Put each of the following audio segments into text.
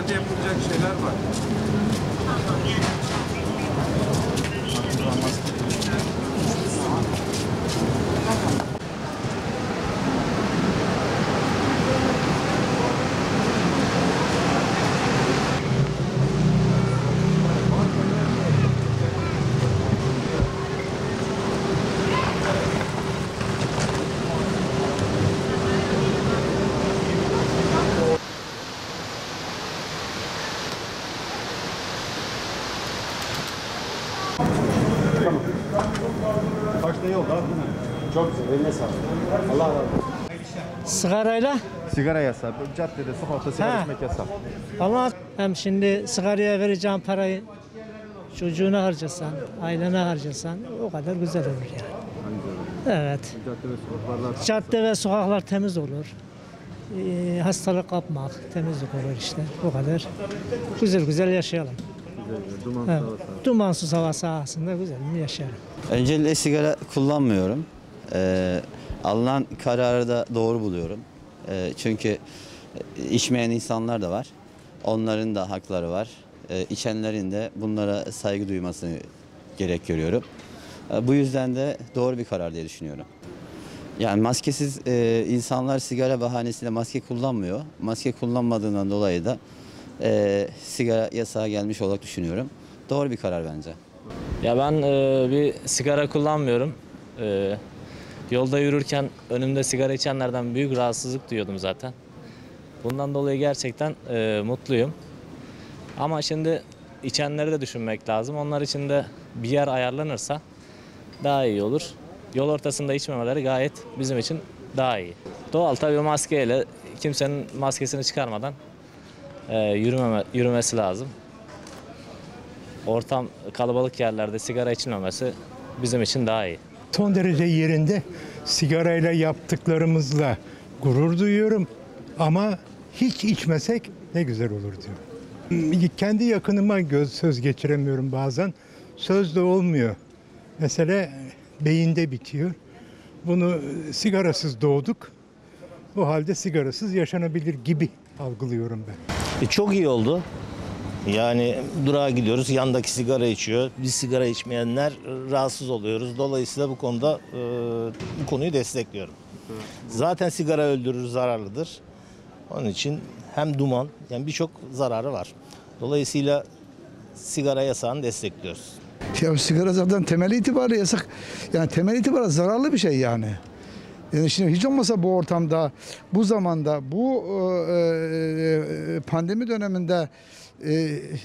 İçeride yapılacak şeyler var. Başta yolda değil mi? Çok güzel, eline sağlık. Allah razı olsun. Sigarayla? Sigara yasağı, caddede, sokakta sigara içmek yasak. Allah hem şimdi sigaraya vereceğin parayı çocuğuna harcasan, ailene harcasan o kadar güzel olur yani. Evet. Cadde ve sokaklar. Cadde ve sokaklar temiz olur. Hastalık kapmak, temizlik olur işte. O kadar. Güzel güzel yaşayalım. Evet. Dumansız hava sahasında güzel yaşayalım. Öncelikle sigara kullanmıyorum. Alınan kararı da doğru buluyorum. Çünkü içmeyen insanlar da var. Onların da hakları var. İçenlerin de bunlara saygı duymasını gerek görüyorum. Bu yüzden de doğru bir karar diye düşünüyorum. Yani maskesiz insanlar sigara bahanesiyle maske kullanmıyor. Maske kullanmadığından dolayı da sigara yasağı gelmiş olarak düşünüyorum. Doğru bir karar bence. Ya ben bir sigara kullanmıyorum. Yolda yürürken önümde sigara içenlerden büyük rahatsızlık duyuyordum zaten. Bundan dolayı gerçekten mutluyum. Ama şimdi içenleri de düşünmek lazım. Onlar için de bir yer ayarlanırsa daha iyi olur. Yol ortasında içmemeleri gayet bizim için daha iyi. Doğal tabii maskeyle kimsenin maskesini çıkarmadan yürümesi lazım. Ortam kalabalık yerlerde sigara içilmemesi bizim için daha iyi. Son derece yerinde sigarayla yaptıklarımızla gurur duyuyorum ama hiç içmesek ne güzel olur diyorum. Kendi yakınıma söz geçiremiyorum bazen. Söz de olmuyor. Mesele beyinde bitiyor. Bunu sigarasız doğduk. O halde sigarasız yaşanabilir gibi algılıyorum ben. Çok iyi oldu. Yani durağa gidiyoruz, yandaki sigara içiyor. Biz sigara içmeyenler rahatsız oluyoruz. Dolayısıyla bu konuda bu konuyu destekliyorum. Zaten sigara öldürür, zararlıdır. Onun için hem duman, yani birçok zararı var. Dolayısıyla sigara yasağını destekliyoruz. Ya sigara zaten temel itibariyle yasak. Yani temel itibariyle zararlı bir şey yani. Yani şimdi hiç olmasa bu ortamda, bu zamanda, bu pandemi döneminde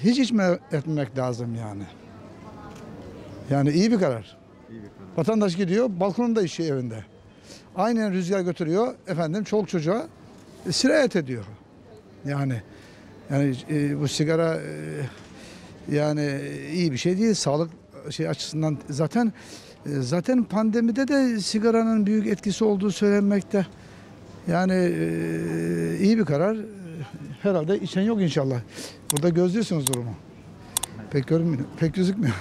hiç içme etmemek lazım yani. Yani iyi bir karar. Vatandaş gidiyor, balkonunda içiyor evinde. Aynen rüzgar götürüyor, efendim çoluk çocuğa sirayet ediyor. Yani bu sigara yani iyi bir şey değil, sağlık açısından zaten pandemide de sigaranın büyük etkisi olduğu söylenmekte. Yani iyi bir karar. Herhalde içen yok inşallah. Burada gözlüyorsunuz durumu. Pek görünmüyor, pek gözükmüyor.